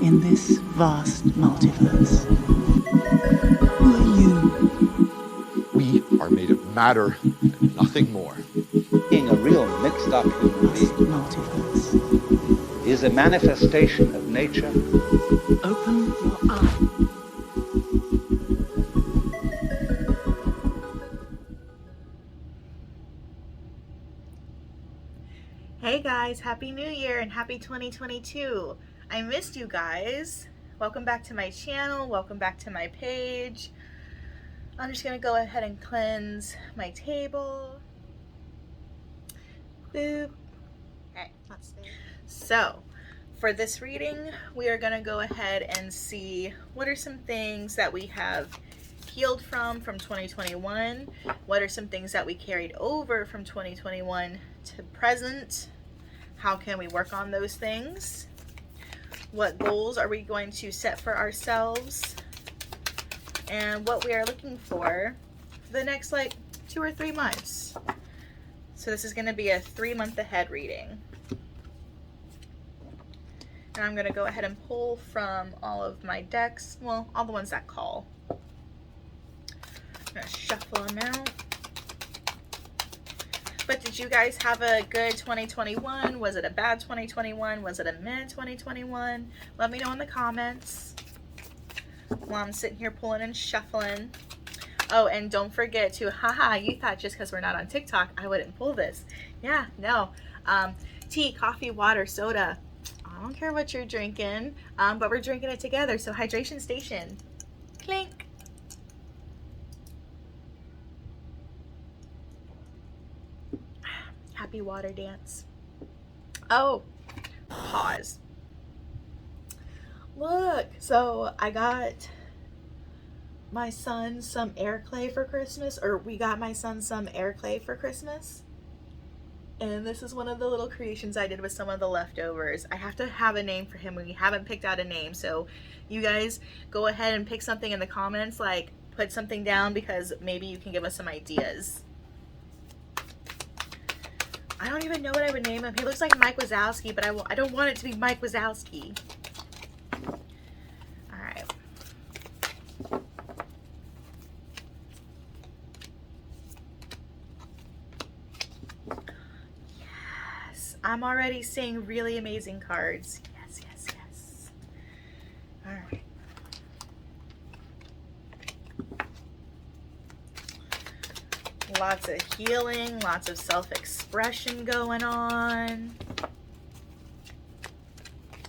in this vast multiverse? Who are you? We are made of matter and nothing more. Being a real mixed up human Vast being multiverse. is a manifestation of nature. Open your eye. Hey guys, Happy New Year and Happy 2022. I missed you guys. Welcome back to my channel. Welcome back to my page. I'm just going to go ahead and cleanse my table. Boop. Okay, let's see. So, for this reading, we are going to go ahead and see what are some things that we have healed from 2021. What are some things that we carried over from 2021 to present? How can we work on those things? What goals are we going to set for ourselves? And what we are looking for the next 2 or 3 months. So this is going to be a 3-month ahead reading. And I'm going to go ahead and pull from all of my decks. Well, all the ones that call. I'm going to shuffle them out. But did you guys have a good 2021? Was it a bad 2021? Was it a mid 2021? Let me know in the comments while I'm sitting here pulling and shuffling. Oh, and don't forget to, haha, you thought just because we're not on TikTok, I wouldn't pull this. Yeah, no. Tea, coffee, water, soda. I don't care what you're drinking, but we're drinking it together. So hydration station. Clink. Happy water dance. Oh, pause. Look, so I got my son some air clay for Christmas, or we got my son some air clay for Christmas. And this is one of the little creations I did with some of the leftovers. I have to have a name for him. We haven't picked out a name. So you guys go ahead and pick something in the comments, like put something down, because maybe you can give us some ideas. I don't even know what I would name him. He looks like Mike Wazowski, but I don't want it to be Mike Wazowski. Alright. Yes. I'm already seeing really amazing cards. Yes, yes, yes. Alright. Lots of healing, lots of self-expression going on.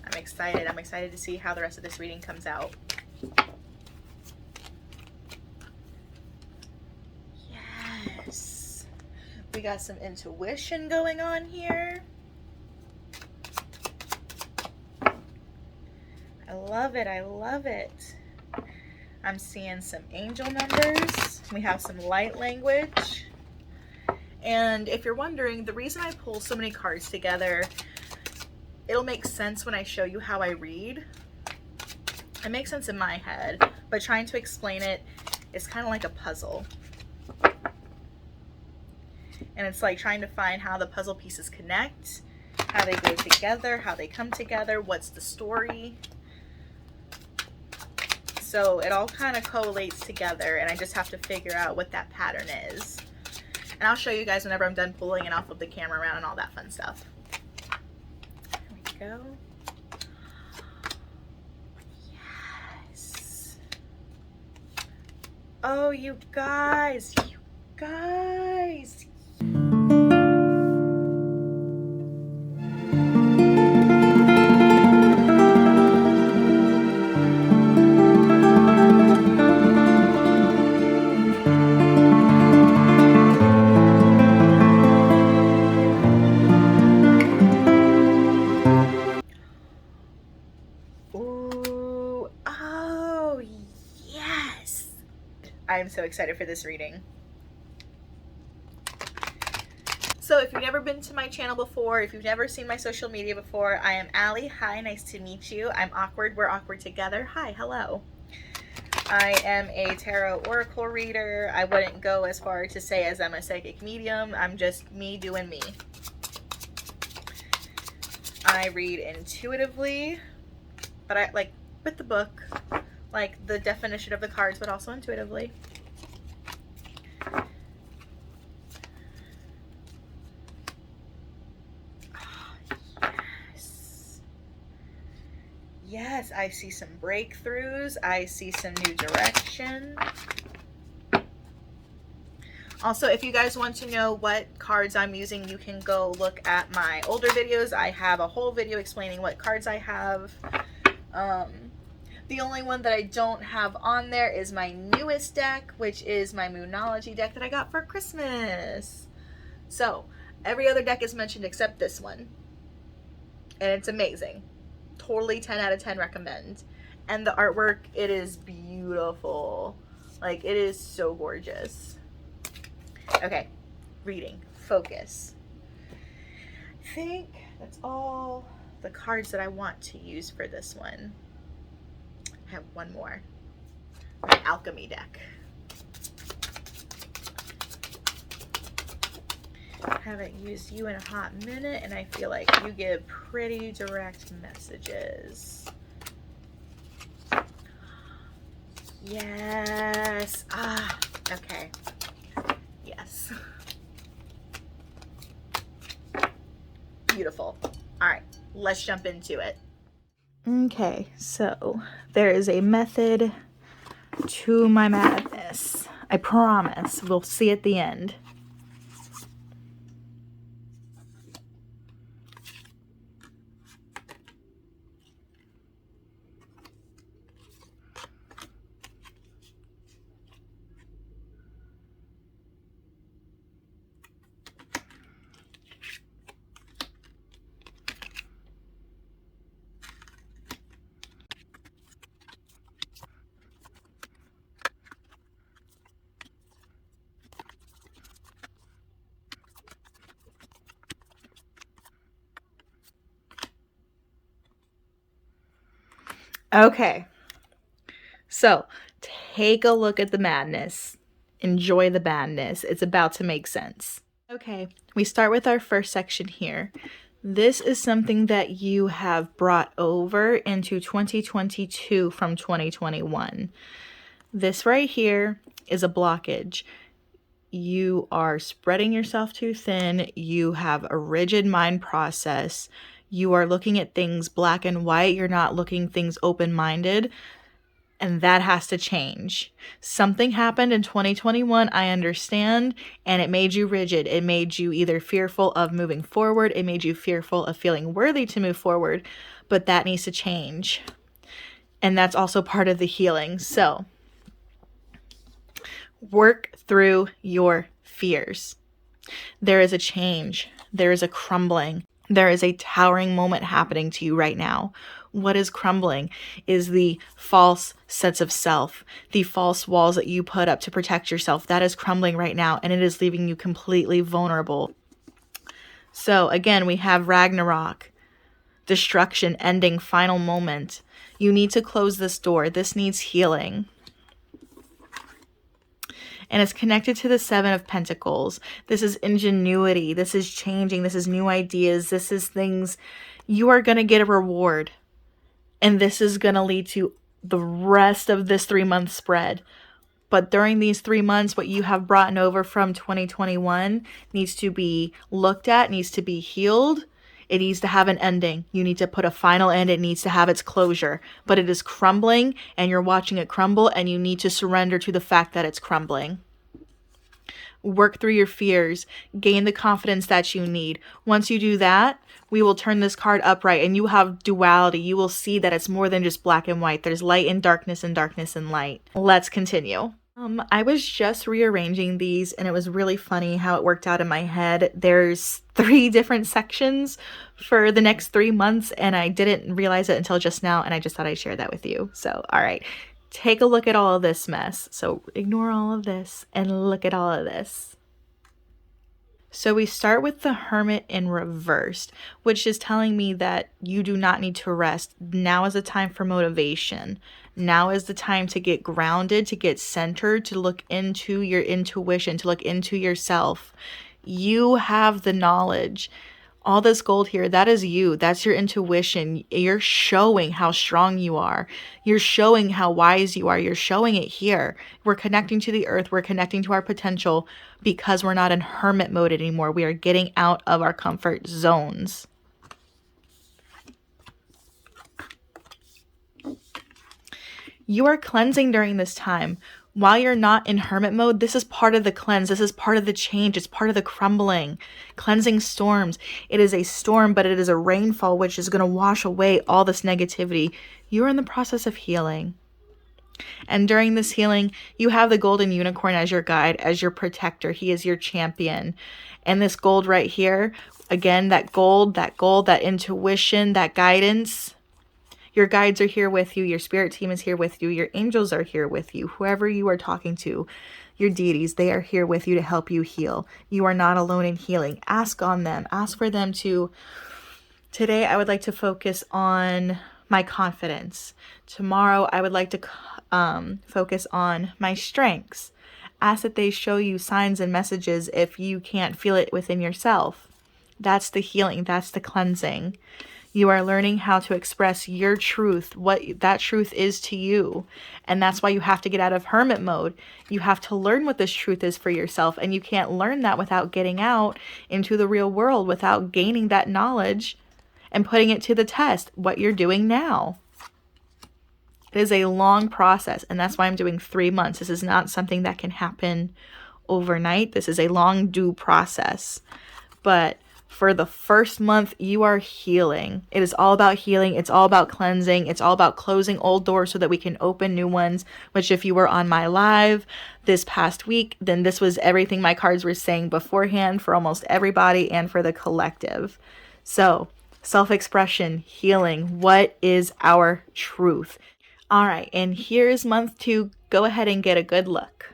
I'm excited. I'm excited to see how the rest of this reading comes out. Yes. We got some intuition going on here. I love it. I love it. I'm seeing some angel numbers. We have some light language. And if you're wondering, the reason I pull so many cards together, it'll make sense when I show you how I read. It makes sense in my head, but trying to explain it is kind of like a puzzle. And it's like trying to find how the puzzle pieces connect, how they go together, how they come together, what's the story. So it all kind of collates together, and I just have to figure out what that pattern is. And I'll show you guys whenever I'm done pulling, and I'll flip the camera around and all that fun stuff. There we go. Yes. Oh, you guys. You guys. I'm so excited for this reading. So if you've never been to my channel before, if you've never seen my social media before, I am Allie. Hi, nice to meet you. I'm awkward. We're awkward together. Hi, hello. I am a tarot oracle reader. I wouldn't go as far to say as I'm a psychic medium. I'm just me doing me. I read intuitively, but I like with the book, like the definition of the cards, but also intuitively. Yes, I see some breakthroughs. I see some new direction. Also, if you guys want to know what cards I'm using, you can go look at my older videos. I have a whole video explaining what cards I have. The only one that I don't have on there is my newest deck, which is my Moonology deck that I got for Christmas. So, every other deck is mentioned except this one. And it's amazing. Totally 10 out of 10 recommend. And the artwork, it is beautiful. Like, it is so gorgeous. Okay, reading, focus. I think that's all the cards that I want to use for this one. I have one more. My alchemy deck. I haven't used you in a hot minute, and I feel like you give pretty direct messages. Yes. Ah, okay. Yes. Beautiful. All right, let's jump into it. Okay, so there is a method to my madness. I promise. We'll see at the end. Okay, so take a look at the madness. Enjoy the madness. It's about to make sense. Okay, we start with our first section here. This is something that you have brought over into 2022 from 2021. This right here is a blockage. You are spreading yourself too thin. You have a rigid mind process. You are looking at things black and white. You're not looking things open-minded. And that has to change. Something happened in 2021, I understand, and it made you rigid. It made you either fearful of moving forward. It made you fearful of feeling worthy to move forward. But that needs to change. And that's also part of the healing. So, work through your fears. There is a change. There is a crumbling. There is a towering moment happening to you right now. What is crumbling is the false sense of self, the false walls that you put up to protect yourself. That is crumbling right now, and it is leaving you completely vulnerable. So again, we have Ragnarock, destruction, ending, final moment. You need to close this door. This needs healing. And it's connected to the Seven of Pentacles. This is ingenuity. This is changing. This is new ideas. This is things. You are going to get a reward. And this is going to lead to the rest of this 3-month spread. But during these 3 months, what you have brought over from 2021 needs to be looked at, needs to be healed. It needs to have an ending. You need to put a final end. It needs to have its closure. But it is crumbling, and you're watching it crumble, and you need to surrender to the fact that it's crumbling. Work through your fears. Gain the confidence that you need. Once you do that, we will turn this card upright, and you have duality. You will see that it's more than just black and white. There's light and darkness and light. Let's continue. I was just rearranging these, and it was really funny how it worked out in my head. There's 3 different sections for the next 3 months, and I didn't realize it until just now, and I just thought I'd share that with you. So, all right, take a look at all of this mess. So ignore all of this and look at all of this. So we start with the Hermit in reversed, which is telling me that you do not need to rest. Now is the time for motivation. Now is the time to get grounded, to get centered, to look into your intuition, to look into yourself. You have the knowledge. All this gold here, that is you. That's your intuition. You're showing how strong you are. You're showing how wise you are. You're showing it here. We're connecting to the earth. We're connecting to our potential because we're not in hermit mode anymore. We are getting out of our comfort zones. You are cleansing during this time. While you're not in hermit mode, this is part of the cleanse. This is part of the change. It's part of the crumbling. Cleansing storms. It is a storm, but it is a rainfall, which is going to wash away all this negativity. You're in the process of healing. And during this healing, you have the golden unicorn as your guide, as your protector. He is your champion. And this gold right here, again, that gold, that intuition, that guidance. Your guides are here with you. Your spirit team is here with you. Your angels are here with you. Whoever you are talking to, your deities, they are here with you to help you heal. You are not alone in healing. Ask on them. Ask for them to... Today, I would like to focus on my confidence. Tomorrow, I would like to focus on my strengths. Ask that they show you signs and messages if you can't feel it within yourself. That's the healing. That's the cleansing. You are learning how to express your truth, what that truth is to you. And that's why you have to get out of hermit mode. You have to learn what this truth is for yourself. And you can't learn that without getting out into the real world, without gaining that knowledge and putting it to the test, what you're doing now. It is a long process. And that's why I'm doing 3 months. This is not something that can happen overnight. This is a long due process. But for the first month, you are healing. It is all about healing. It's all about cleansing. It's all about closing old doors so that we can open new ones, which if you were on my live this past week, then this was everything my cards were saying beforehand for almost everybody and for the collective. So, self-expression, healing. What is our truth? All right, and here's month 2. Go ahead and get a good look.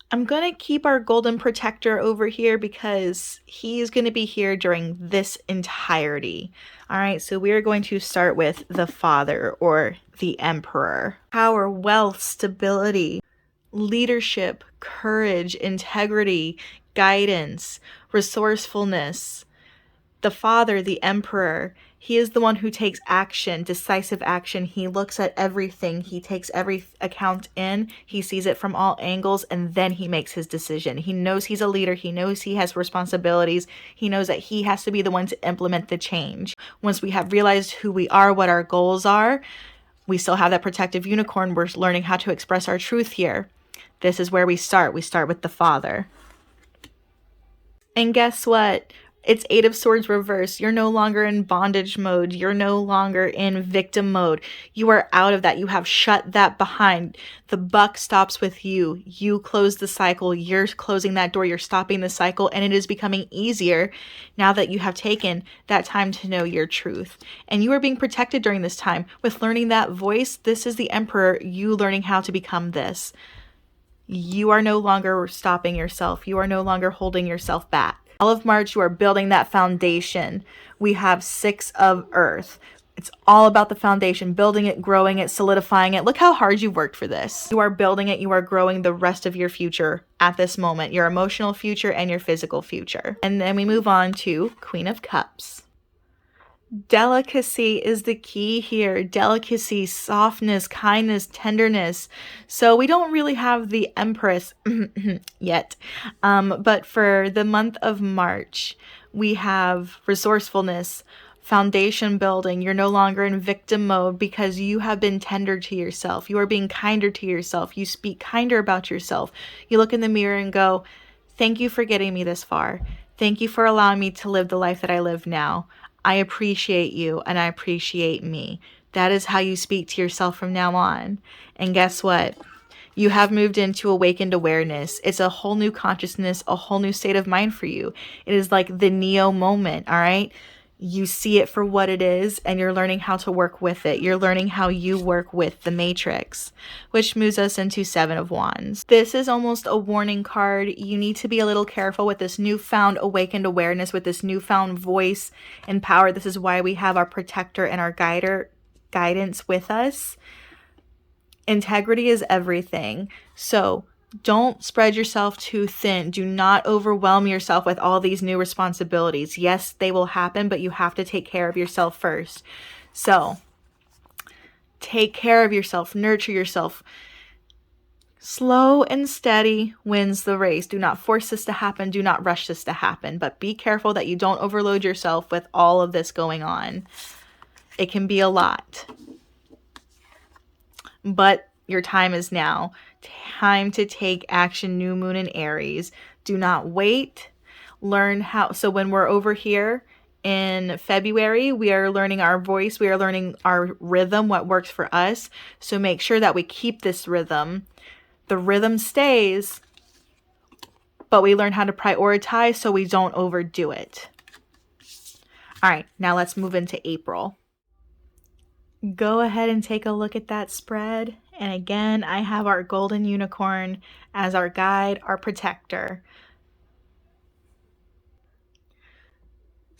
I'm going to keep our golden protector over here because he's going to be here during this entirety. All right, so we're going to start with the Father or the Emperor. Power, wealth, stability, leadership, courage, integrity, guidance, resourcefulness. The Father, the Emperor, he is the one who takes action, decisive action. He looks at everything. He takes every account in. He sees it from all angles, and then he makes his decision. He knows he's a leader. He knows he has responsibilities. He knows that he has to be the one to implement the change. Once we have realized who we are, what our goals are, we still have that protective unicorn. We're learning how to express our truth here. This is where we start. We start with the Father. And guess what? It's 8 of Swords reversed. You're no longer in bondage mode. You're no longer in victim mode. You are out of that. You have shut that behind. The buck stops with you. You close the cycle. You're closing that door. You're stopping the cycle. And it is becoming easier now that you have taken that time to know your truth. And you are being protected during this time. With learning that voice, this is the Emperor, you learning how to become this. You are no longer stopping yourself. You are no longer holding yourself back. All of March, you are building that foundation. We have 6 of Earth. It's all about the foundation, building it, growing it, solidifying it. Look how hard you've worked for this. You are building it. You are growing the rest of your future at this moment, your emotional future and your physical future. And then we move on to Queen of Cups. Delicacy is the key here. Delicacy, softness, kindness, tenderness. So we don't really have the Empress yet. But for the month of March, we have resourcefulness, foundation building. You're no longer in victim mode because you have been tender to yourself. You are being kinder to yourself. You speak kinder about yourself. You look in the mirror and go, thank you for getting me this far. Thank you for allowing me to live the life that I live now. I appreciate you and I appreciate me. That is how you speak to yourself from now on. And guess what? You have moved into awakened awareness. It's a whole new consciousness, a whole new state of mind for you. It is like the Neo moment, all right? You see it for what it is and you're learning how to work with it. You're learning how you work with the Matrix, which moves us into 7 of Wands. This is almost a warning card. You need to be a little careful with this newfound awakened awareness, with this newfound voice and power. This is why we have our protector and our guidance with us. Integrity is everything. So Don't spread yourself too thin. Do not overwhelm yourself with all these new responsibilities. Yes, they will happen, but you have to take care of yourself first. So take care of yourself, nurture yourself. Slow and steady wins the race. Do not force this to happen. Do not rush this to happen. But be careful that you don't overload yourself with all of this going on. It can be a lot. But your time is now. Time to take action, new moon in Aries. Do not wait. Learn how. So when we're over here in February, we are learning our voice. We are learning our rhythm, what works for us. So make sure that we keep this rhythm. The rhythm stays, but we learn how to prioritize so we don't overdo it. All right, now let's move into April. Go ahead and take a look at that spread. And again, I have our golden unicorn as our guide, our protector.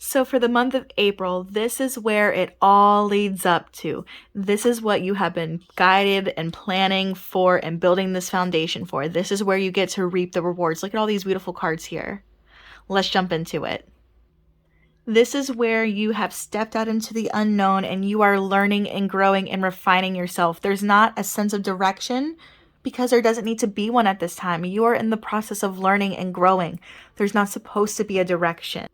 So for the month of April, this is where it all leads up to. This is what you have been guided and planning for and building this foundation for. This is where you get to reap the rewards. Look at all these beautiful cards here. Let's jump into it. This is where you have stepped out into the unknown and you are learning and growing and refining yourself. There's not a sense of direction because there doesn't need to be one at this time. You are in the process of learning and growing. There's not supposed to be a direction.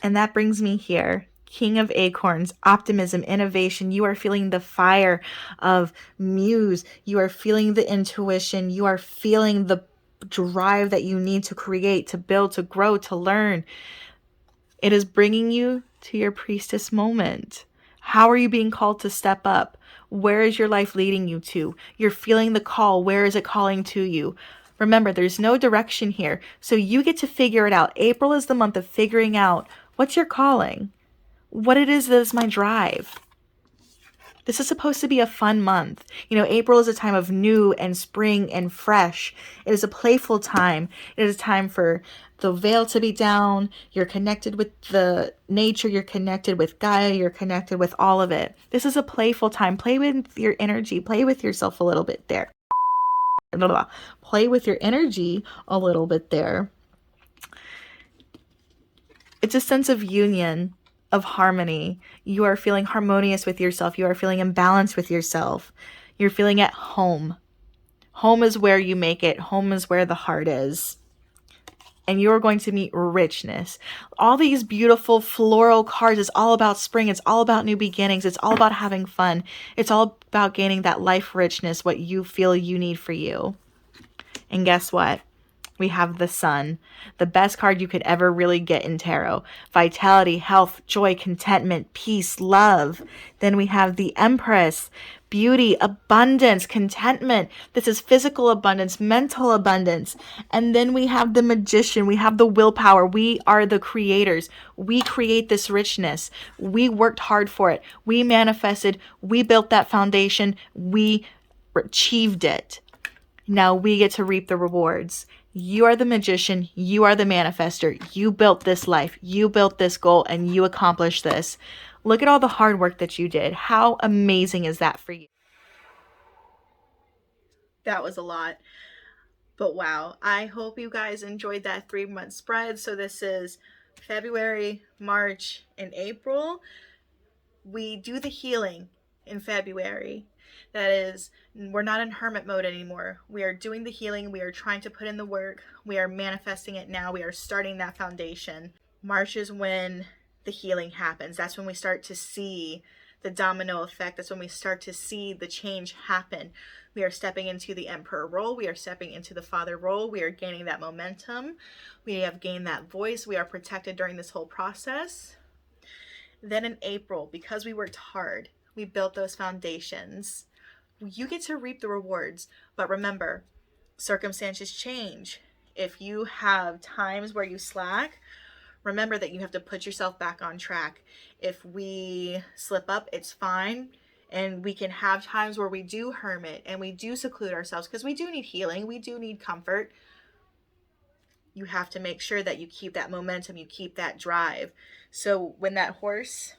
And that brings me here. King of Acorns, optimism, innovation. You are feeling the fire of muse. You are feeling the intuition. You are feeling the drive that you need to create, to build, to grow, to learn. It is bringing you to your priestess moment. How are you being called to step up? Where is your life leading you to? You're feeling the call. Where is it calling to you? Remember, there's no direction here. So you get to figure it out. April is the month of figuring out what's your calling, what it is that is my drive. This is supposed to be a fun month. You know, April is a time of new and spring and fresh. It is a playful time. It is a time for the veil to be down. You're connected with the nature. You're connected with Gaia. You're connected with all of it. This is a playful time. Play with your energy. Play with yourself a little bit there. Play with your energy a little bit there. It's a sense of union, of harmony. You are feeling harmonious with yourself. You are feeling in balance with yourself. You're feeling at home. Home is where you make it. Home is where the heart is. And you're going to meet richness. All these beautiful floral cards is all about spring. It's all about new beginnings. It's all about having fun. It's all about gaining that life richness, what you feel you need for you. And guess what? We have the Sun, the best card you could ever really get in tarot. Vitality, health, joy, contentment, peace, love. Then we have the Empress, beauty, abundance, contentment. This is physical abundance, mental abundance. And then we have the Magician. We have the willpower. We are the creators. We create this richness. We worked hard for it. We manifested. We built that foundation. We achieved it. Now we get to reap the rewards. You are the magician. You are the manifester. You built this life. You built this goal and you accomplished this. Look at all the hard work that you did. How amazing is that for you? That was a lot. But wow, I hope you guys enjoyed that 3-month spread. So this is February, March, and April. We do the healing in February. That is, we're not in hermit mode anymore. We are doing the healing. We are trying to put in the work. We are manifesting it now. We are starting that foundation. March is when the healing happens. That's when we start to see the domino effect. That's when we start to see the change happen. We are stepping into the Emperor role. We are stepping into the Father role. We are gaining that momentum. We have gained that voice. We are protected during this whole process. Then in April, because we worked hard, we built those foundations. You get to reap the rewards. But remember, circumstances change. If you have times where you slack, remember that you have to put yourself back on track. If we slip up, it's fine. And we can have times where we do hermit and we do seclude ourselves because we do need healing. We do need comfort. You have to make sure that you keep that momentum. You keep that drive. So when that horse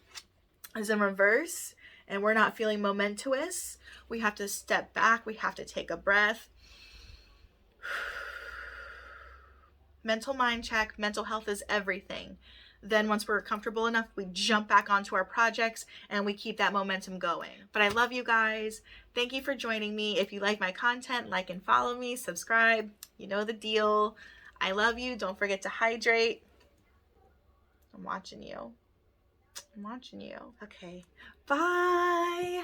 is in reverse and we're not feeling momentous, we have to step back. We have to take a breath. Mental mind check. Mental health is everything. Then once we're comfortable enough, we jump back onto our projects and we keep that momentum going. But I love you guys. Thank you for joining me. If you like my content, like and follow me, subscribe. You know the deal. I love you. Don't forget to hydrate. I'm watching you. I'm watching you. Okay. Bye.